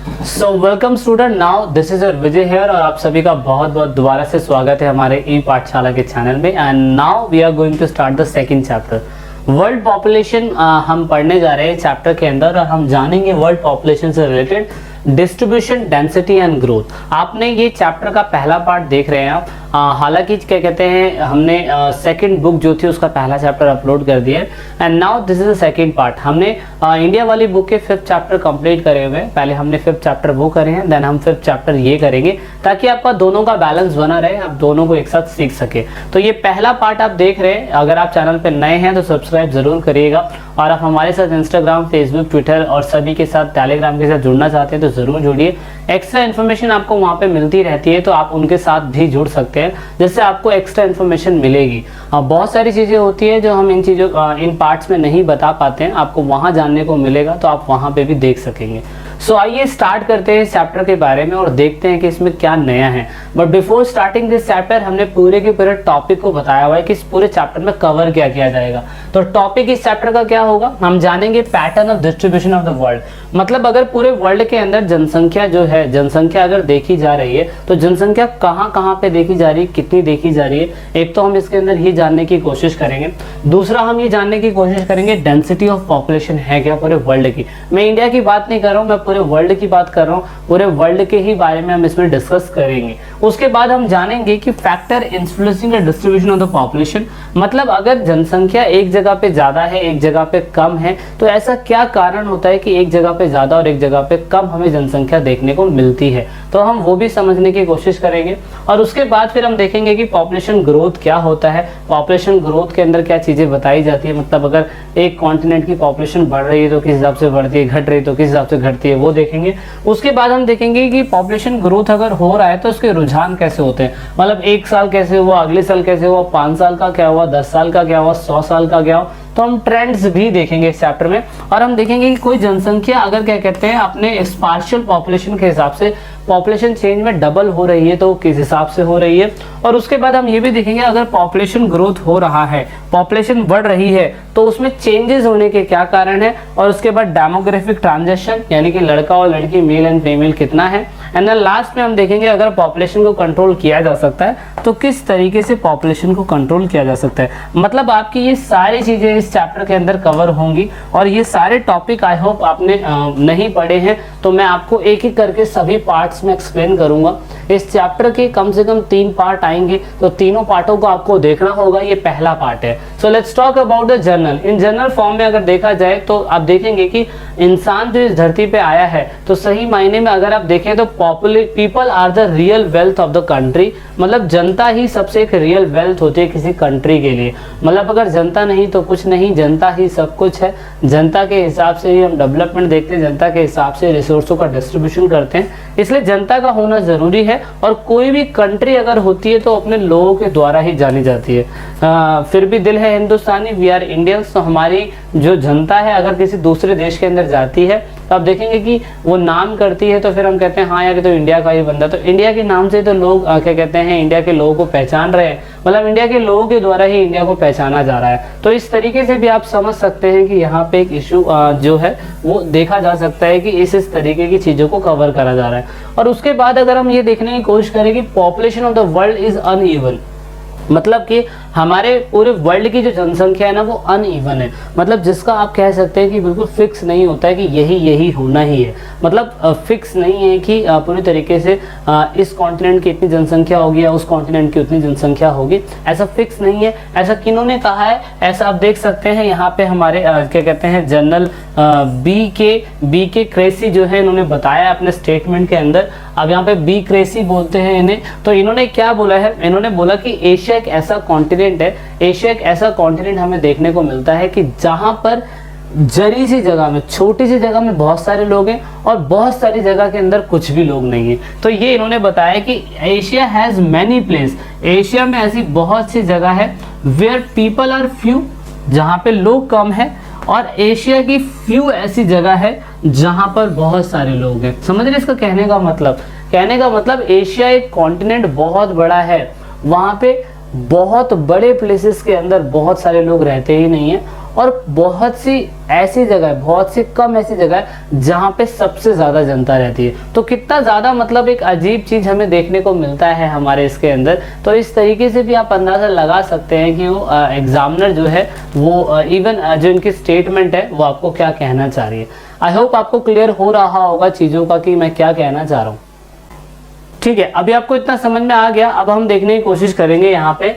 So welcome student, now this is your Vijay here और आप सभी का बहुत बहुत दोबारा से स्वागत है हमारे ई पाठशाला के चैनल में। And now we are going to start the second chapter. World population हम पढ़ने जा रहे हैं चैप्टर के अंदर और हम जानेंगे वर्ल्ड पॉपुलेशन से related distribution, density and growth. आपने ये चैप्टर का पहला पार्ट देख रहे हैं आप। हालांकि क्या कहते हैं, हमने सेकंड बुक जो थी उसका पहला चैप्टर अपलोड कर दिया and now this is the second part. हमने इंडिया वाली बुक के 5th चैप्टर कंप्लीट करे हुए हैं। पहले हमने 5th चैप्टर वो करे हैं, देन हम 5th चैप्टर ये करेंगे ताकि आपका दोनों का बैलेंस बना रहे, आप दोनों को एक साथ सीख सके। तो ये पहला पार्ट आप देख रहे हैं। अगर आप चैनल पर नए हैं तो सब्सक्राइब जरूर करिएगा और आप हमारे साथ इंस्टाग्राम, फेसबुक, ट्विटर और सभी के साथ टेलीग्राम के साथ जुड़ना चाहते हैं तो जरूर जुड़िए। एक्स्ट्रा इन्फॉर्मेशन आपको वहाँ पे मिलती रहती है तो आप उनके साथ भी जुड़ सकते हैं, जिससे आपको एक्स्ट्रा इन्फॉर्मेशन मिलेगी। बहुत सारी चीज़ें होती है जो हम इन पार्ट्स में नहीं बता पाते हैं, आपको वहाँ जानने को मिलेगा तो आप वहाँ पे भी देख सकेंगे। सो आइए स्टार्ट करते हैं इस चैप्टर के बारे में और देखते हैं कि इसमें क्या नया है। But before starting this chapter हमने पूरे के पूरे टॉपिक को बताया हुआ है कि इस पूरे चैप्टर में कवर क्या किया जाएगा। तो टॉपिक इस चैप्टर का क्या होगा, हम जानेंगे pattern of distribution of the world. मतलब अगर पूरे वर्ल्ड के अंदर जनसंख्या जो है, जनसंख्या अगर देखी जा रही है तो जनसंख्या कहाँ कहाँ पे देखी जा रही है, कितनी देखी जा रही है, एक तो हम इसके अंदर ये जानने की कोशिश करेंगे। दूसरा हम ये जानने की कोशिश करेंगे डेंसिटी ऑफ पॉपुलेशन है क्या पूरे वर्ल्ड की। मैं इंडिया की बात नहीं कर रहा हूँ, मैं पूरे वर्ल्ड की बात कर रहा हूँ। पूरे वर्ल्ड के ही बारे में हम इसमें डिस्कस करेंगे। उसके बाद हम जानेंगे कि factor influencing the distribution of the population. मतलब अगर जनसंख्या एक जगह पे ज्यादा है, एक जगह पे कम है, तो ऐसा क्या कारण होता है कि एक जगह पे ज्यादा और एक जगह पे कम हमें जनसंख्या देखने को मिलती है। तो हम वो भी समझने की कोशिश करेंगे और उसके बाद फिर हम देखेंगे कि पॉपुलेशन ग्रोथ क्या होता है, पॉपुलेशन ग्रोथ के अंदर क्या चीजें बताई जाती है। मतलब अगर एक कॉन्टिनेंट की पॉपुलेशन बढ़ रही है तो किस हिसाब से बढ़ती है, घट रही है तो किस हिसाब से घटती है, वो देखेंगे। उसके बाद हम देखेंगे कि पॉपुलेशन ग्रोथ अगर हो रहा है तो उसके रुझान कैसे होते हैं। मतलब 1 साल कैसे हुआ, अगले साल कैसे हुआ, 5 साल का क्या हुआ, 10 साल का क्या हुआ, 100 साल का क्या हुआ। तो हम ट्रेंड्स भी देखेंगे इस चैप्टर में और हम देखेंगे कि कोई जनसंख्या अगर क्या कहते हैं अपने स्पार्शियल पॉपुलेशन के हिसाब से पॉपुलेशन चेंज में डबल हो रही है तो किस हिसाब से हो रही है। और उसके बाद हम ये भी देखेंगे अगर पॉपुलेशन ग्रोथ हो रहा है, पॉपुलेशन बढ़ रही है तो उसमें चेंजेस होने के क्या कारण है। और उसके बाद डेमोग्राफिक ट्रांजिशन यानी कि लड़का और लड़की, मेल एंड फीमेल कितना है। एंड देन लास्ट में हम देखेंगे अगर पॉपुलेशन को कंट्रोल किया जा सकता है तो किस तरीके से पॉपुलेशन को कंट्रोल किया जा सकता है। मतलब आपकी ये सारी चीजें इस चैप्टर के अंदर कवर होंगी और ये सारे टॉपिक आई होप आपने नहीं पढ़े हैं तो मैं आपको एक एक करके सभी पार्ट्स में एक्सप्लेन करूंगा। इस चैप्टर के कम से कम 3 पार्ट आएंगे तो तीनों पार्टों को आपको देखना होगा। ये पहला पार्ट है। So let's talk about the journal. In general form में अगर देखा जाए तो आप देखेंगे कि इंसान जो इस धरती पे आया है तो सही मायने में अगर आप देखें तो people are the real wealth of the country. मतलब जनता ही सबसे एक रियल वेल्थ होती है किसी कंट्री के लिए। मतलब अगर जनता नहीं तो कुछ नहीं, जनता ही सब कुछ है। जनता के हिसाब से ही हम डेवलपमेंट देखते हैं, जनता के हिसाब से रिसोर्सों का डिस्ट्रीब्यूशन करते हैं, इसलिए जनता का होना जरूरी है। और कोई भी कंट्री अगर होती है तो अपने लोगों के द्वारा ही जानी जाती है। फिर भी दिल है हिंदुस्तानी, वी आर इंडियंस। तो हमारी जो जनता है अगर किसी दूसरे देश के अंदर जाती है तो आप देखेंगे कि वो नाम करती है तो फिर हम कहते हैं हाँ यार तो इंडिया का ही बंदा। तो इंडिया के नाम से तो लोग क्या कहते हैं, इंडिया के लोगों को पहचान रहे हैं। मतलब इंडिया के लोगों के द्वारा ही इंडिया को पहचाना जा रहा है। तो इस तरीके से भी आप समझ सकते हैं कि यहाँ पे एक इशू जो है वो देखा जा सकता है कि इस तरीके की चीजों को कवर करा जा रहा है। और उसके बाद अगर हम ये देखने की कोशिश करें कि population of the world is uneven. मतलब कि हमारे पूरे वर्ल्ड की जो जनसंख्या है ना वो अनइवन है। मतलब जिसका आप कह सकते हैं कि बिल्कुल फिक्स नहीं होता है कि यही होना ही है। मतलब फिक्स नहीं है कि पूरी तरीके से इस कॉन्टिनेंट की इतनी जनसंख्या होगी या उस कॉन्टिनेंट की उतनी जनसंख्या होगी, ऐसा फिक्स नहीं है। ऐसा किन्होंने कहा है, ऐसा आप देख सकते हैं यहाँ पे हमारे क्या कहते हैं जनरल बी के क्रेसी जो है इन्होंने बताया अपने स्टेटमेंट के अंदर। अब यहाँ पे बी क्रेसी बोलते हैं इन्हें। तो इन्होंने क्या बोला है, इन्होंने बोला कि एशिया एक ऐसा कॉन्टिनेंट है, एशिया एक ऐसा कॉन्टिनेंट हमें देखने को मिलता है कि जहां पर जरी सी जगह में, छोटी सी जगह में बहुत सारे लोग हैं और बहुत सारी जगह के अंदर कुछ भी लोग नहीं है। तो ये इन्होंने बताया कि Asia has many place, Asia में ऐसी बहुत सी जगह है वेयर पीपल आर फ्यू, जहां पे लोग कम है, और एशिया की फ्यू ऐसी जगह है जहां पर बहुत सारे लोग हैं। समझ रहे इसका कहने का मतलब? कहने का मतलब एशिया एक कॉन्टिनेंट बहुत बड़ा है, वहां पे बहुत बड़े प्लेसेस के अंदर बहुत सारे लोग रहते ही नहीं हैं, और बहुत सी ऐसी जगह, बहुत सी कम ऐसी जगह है जहाँ पे सबसे ज़्यादा जनता रहती है। तो कितना ज़्यादा मतलब एक अजीब चीज़ हमें देखने को मिलता है हमारे इसके अंदर। तो इस तरीके से भी आप अंदाज़ा लगा सकते हैं कि वो एग्जामिनर जो है वो इवन जो इनकी स्टेटमेंट है वो आपको क्या कहना चाह रही है। आई होप आपको क्लियर हो रहा होगा चीज़ों का कि मैं क्या कहना चाह रहा हूँ। ठीक है, अभी आपको इतना समझ में आ गया। अब हम देखने की कोशिश करेंगे यहाँ पे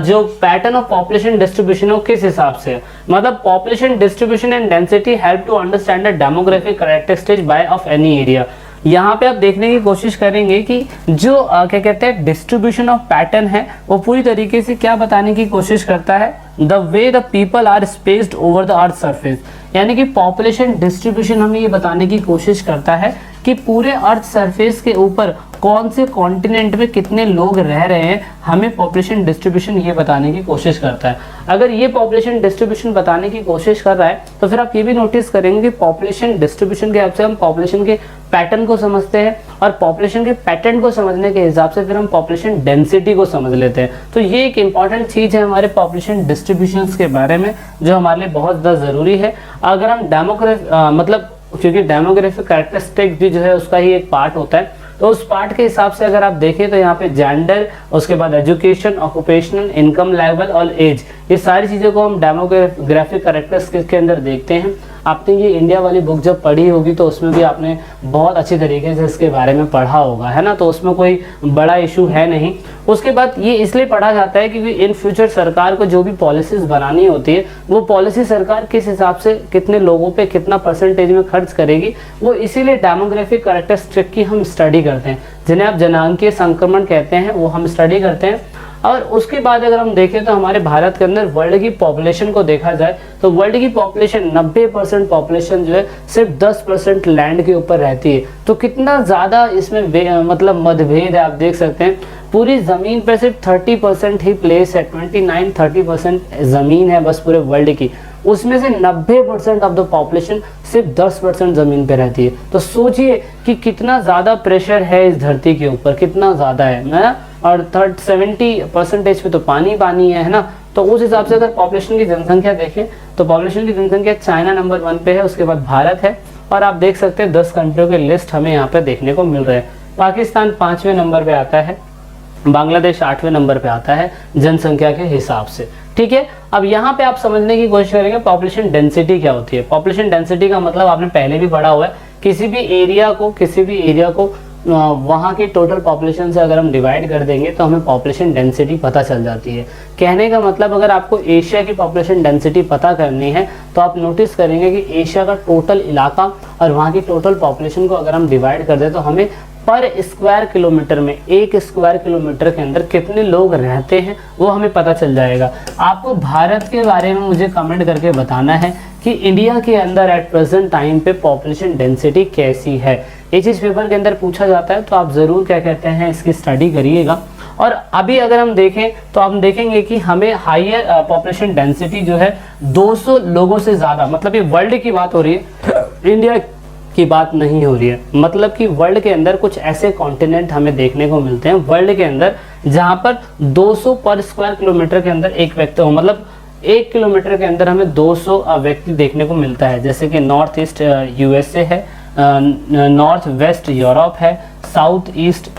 जो पैटर्न ऑफ पॉपुलेशन डिस्ट्रीब्यूशन हो किस हिसाब से, मतलब population distribution and density help to understand the demographic characteristics by of any area. यहाँ पे आप देखने की कोशिश करेंगे कि जो क्या कहते हैं डिस्ट्रीब्यूशन ऑफ पैटर्न है वो पूरी तरीके से क्या बताने की कोशिश करता है, the way the people are spaced over the earth surface. यानी कि पॉपुलेशन डिस्ट्रीब्यूशन हमें ये बताने की कोशिश करता है कि पूरे अर्थ सरफेस के ऊपर कौन से कॉन्टिनेंट में कितने लोग रह रहे हैं, हमें पॉपुलेशन डिस्ट्रीब्यूशन ये बताने की कोशिश करता है। अगर ये पॉपुलेशन डिस्ट्रीब्यूशन बताने की कोशिश कर रहा है तो फिर आप ये भी नोटिस करेंगे कि पॉपुलेशन डिस्ट्रीब्यूशन के हिसाब से हम पॉपुलेशन के पैटर्न को समझते हैं, और पॉपुलेशन के पैटर्न को समझने के हिसाब से फिर हम पॉपुलेशन डेंसिटी को समझ लेते हैं। तो ये एक इंपॉर्टेंट चीज़ है हमारे पॉपुलेशन डिस्ट्रीब्यूशन के बारे में, जो हमारे लिए बहुत ज़्यादा ज़रूरी है। अगर हम मतलब क्योंकि डेमोग्राफिक कैरेक्टरिस्टिक भी जो है उसका ही एक पार्ट होता है, तो उस पार्ट के हिसाब से अगर आप देखें तो यहाँ पे जेंडर, उसके बाद एजुकेशन, ऑक्यूपेशनल, इनकम लेवल और एज, ये सारी चीज़ों को हम डेमोग्राफिक कैरेक्टरिस्टिक्स के अंदर देखते हैं। आपने ये इंडिया वाली बुक जब पढ़ी होगी तो उसमें भी आपने बहुत अच्छी तरीके से इसके बारे में पढ़ा होगा, है ना, तो उसमें कोई बड़ा इशू है नहीं। उसके बाद ये इसलिए पढ़ा जाता है क्योंकि इन फ्यूचर सरकार को जो भी पॉलिसीज बनानी होती है वो पॉलिसी सरकार किस हिसाब से कितने लोगों पे कितना परसेंटेज में खर्च करेगी, वो इसीलिए डेमोग्राफिक कैरेक्टरिस्टिक की हम स्टडी करते हैं, जिन्हें आप जनांकीय संक्रमण कहते हैं, वो हम स्टडी करते हैं। और उसके बाद अगर हम देखें तो हमारे भारत के अंदर वर्ल्ड की पॉपुलेशन को देखा जाए तो वर्ल्ड की पॉपुलेशन 90% पॉपुलेशन जो है सिर्फ 10% लैंड के ऊपर रहती है। तो कितना ज़्यादा इसमें मतलब मतभेद है, आप देख सकते हैं। पूरी ज़मीन पर सिर्फ 30% ही प्लेस है, 29-30% ज़मीन है बस पूरे वर्ल्ड की, उसमें से 90% ऑफ द पॉपुलेशन सिर्फ 10% ज़मीन पे रहती है। तो सोचिए कि कितना ज़्यादा प्रेशर है इस धरती के ऊपर, कितना ज़्यादा है ना, और 70% पे तो पानी है ना। तो उस हिसाब से अगर पॉपुलेशन की जनसंख्या देखें तो पॉपुलेशन की जनसंख्या चाइना नंबर 1 पे है, उसके बाद भारत है, और आप देख सकते हैं 10 कंट्रियों के लिस्ट हमें यहाँ पे देखने को मिल रहे हैं। पाकिस्तान 5वें नंबर पे आता है, बांग्लादेश 8वें नंबर पे आता है जनसंख्या के हिसाब से। ठीक है, अब यहाँ पे आप समझने की कोशिश करेंगे पॉपुलेशन डेंसिटी क्या होती है। पॉपुलेशन डेंसिटी का मतलब आपने पहले भी पढ़ा हुआ है, किसी भी एरिया को वहाँ की टोटल पॉपुलेशन से अगर हम डिवाइड कर देंगे तो हमें पॉपुलेशन डेंसिटी पता चल जाती है। कहने का मतलब अगर आपको एशिया की पॉपुलेशन डेंसिटी पता करनी है तो आप नोटिस करेंगे कि एशिया का टोटल इलाका और वहाँ की टोटल पॉपुलेशन को अगर हम डिवाइड कर दें तो हमें पर स्क्वायर किलोमीटर में, 1 स्क्वायर किलोमीटर के अंदर कितने लोग रहते हैं वो हमें पता चल जाएगा। आपको भारत के बारे में मुझे कमेंट करके बताना है कि इंडिया के अंदर एट प्रेजेंट टाइम पे पॉपुलेशन डेंसिटी कैसी है। ये चीज़ पेपर के अंदर पूछा जाता है, तो आप ज़रूर क्या कहते हैं इसकी स्टडी करिएगा। और अभी अगर हम देखें तो हम देखेंगे कि हमें हाईयर पॉपुलेशन डेंसिटी जो है 200 लोगों से ज़्यादा, मतलब ये वर्ल्ड की बात हो रही है, इंडिया की बात नहीं हो रही है। मतलब कि वर्ल्ड के अंदर कुछ ऐसे कॉन्टिनेंट हमें देखने को मिलते हैं वर्ल्ड के अंदर जहाँ पर 200 पर स्क्वायर किलोमीटर के अंदर एक व्यक्ति हो, मतलब 1 किलोमीटर के अंदर हमें 200 व्यक्ति देखने को मिलता है। जैसे कि नॉर्थ ईस्ट यूएसए है, नॉर्थ वेस्ट यूरोप है, साउथ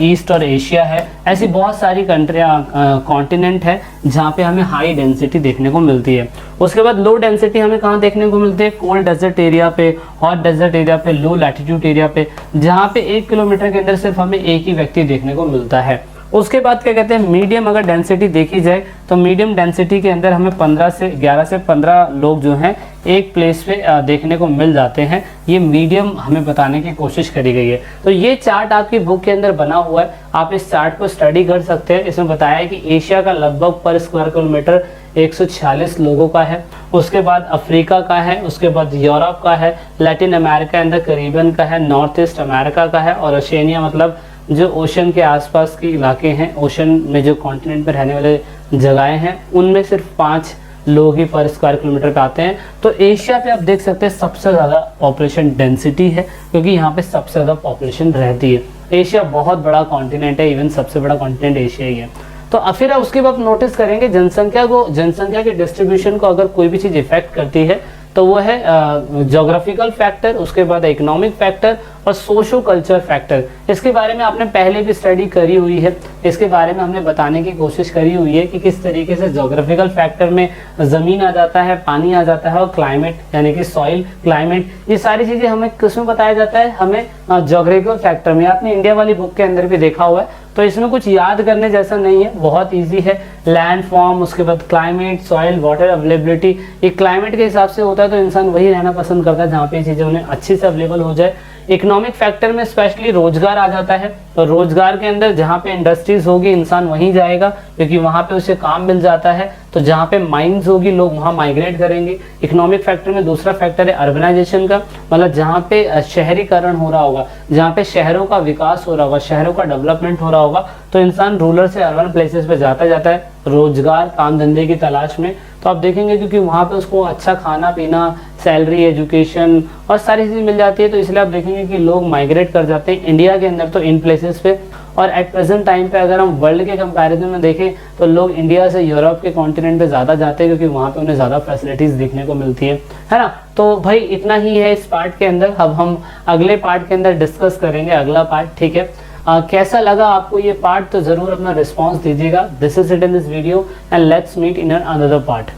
ईस्ट और एशिया है। ऐसी बहुत सारी कंट्रियाँ कॉन्टिनेंट है जहाँ पे हमें हाई डेंसिटी देखने को मिलती है। उसके बाद लो डेंसिटी हमें कहाँ देखने को मिलती है, कोल्ड डेजर्ट एरिया पे, हॉट डेजर्ट एरिया पे, लो लैटिट्यूड एरिया पे, जहाँ पे 1 किलोमीटर के अंदर सिर्फ हमें एक ही व्यक्ति देखने को मिलता है। उसके बाद क्या कहते हैं, मीडियम अगर डेंसिटी देखी जाए तो मीडियम डेंसिटी के अंदर हमें 11 से 15 लोग जो हैं एक प्लेस पे देखने को मिल जाते हैं। ये मीडियम हमें बताने की कोशिश करी गई है। तो ये चार्ट आपकी बुक के अंदर बना हुआ है, आप इस चार्ट को स्टडी कर सकते हैं। इसमें बताया है कि एशिया का लगभग पर स्क्वायर किलोमीटर 146 लोगों का है, उसके बाद अफ्रीका का है, उसके बाद यूरोप का है, लैटिन अमेरिका अंदर करीबन का है, नॉर्थ ईस्ट अमेरिका का है, और ओशिनिया मतलब जो ओशन के आसपास के इलाके हैं, ओशन में जो कॉन्टिनेंट पे रहने वाले जगहें हैं, उनमें सिर्फ 5 लोग ही पर स्क्वायर किलोमीटर पे आते हैं। तो एशिया पे आप देख सकते हैं सबसे ज़्यादा पॉपुलेशन डेंसिटी है, क्योंकि यहाँ पे सबसे ज़्यादा पॉपुलेशन रहती है। एशिया बहुत बड़ा कॉन्टिनेंट है, इवन सबसे बड़ा कॉन्टिनेंट एशिया ही है। तो फिर उसके बाद नोटिस करेंगे जनसंख्या के डिस्ट्रीब्यूशन को अगर कोई भी चीज इफेक्ट करती है तो वो है ज्योग्राफिकल फैक्टर, उसके बाद इकोनॉमिक फैक्टर और सोशो कल्चर फैक्टर। इसके बारे में आपने पहले भी स्टडी करी हुई है, इसके बारे में हमने बताने की कोशिश करी हुई है कि किस तरीके से ज्योग्राफिकल फैक्टर में ज़मीन आ जाता है, पानी आ जाता है और क्लाइमेट यानी कि सॉइल, क्लाइमेट, ये सारी चीज़ें हमें किसमें बताया जाता है, हमें ज्योग्राफिकल फैक्टर में। आपने इंडिया वाली बुक के अंदर भी देखा हुआ है, तो इसमें कुछ याद करने जैसा नहीं है, बहुत ईजी है। लैंड फॉर्म, उसके बाद क्लाइमेट, सॉइल, वाटर अवेलेबिलिटी, ये क्लाइमेट के हिसाब से होता है तो इंसान वही रहना पसंद करता है जहाँ पे ये चीज़ें उन्हें अच्छे से अवेलेबल हो जाए। इकोनॉमिक फैक्टर में स्पेशली रोजगार आ जाता है, तो रोजगार के अंदर जहाँ पे इंडस्ट्रीज होगी इंसान वहीं जाएगा क्योंकि वहाँ पे उसे काम मिल जाता है, तो जहाँ पे माइंस होगी लोग वहाँ माइग्रेट करेंगे। इकोनॉमिक फैक्टर में दूसरा फैक्टर है अर्बनाइजेशन का, मतलब जहाँ पे शहरीकरण हो रहा होगा, जहाँ पे शहरों का विकास हो रहा होगा, शहरों का डेवलपमेंट हो रहा होगा, तो इंसान रूरल से अर्बन प्लेसेस पे जाता है रोजगार, काम धंधे की तलाश में। तो आप देखेंगे क्योंकि वहाँ पे उसको अच्छा खाना पीना, सैलरी, एजुकेशन और सारी चीज़ें मिल जाती है, तो इसलिए आप देखेंगे कि लोग माइग्रेट कर जाते हैं इंडिया के अंदर तो इन प्लेसेस पे। और एट प्रेजेंट टाइम पे अगर हम वर्ल्ड के कंपैरिजन में देखें तो लोग इंडिया से यूरोप के कॉन्टिनेंट पे ज़्यादा जाते हैं क्योंकि वहाँ पे उन्हें ज़्यादा फैसिलिटीज़ देखने को मिलती है ना। तो भाई इतना ही है इस पार्ट के अंदर। अब हम अगले पार्ट के अंदर डिस्कस करेंगे अगला पार्ट, ठीक है। कैसा लगा आपको ये पार्ट, तो ज़रूर अपना रिस्पॉन्स दीजिएगा। This is it in this video and let's meet in another part.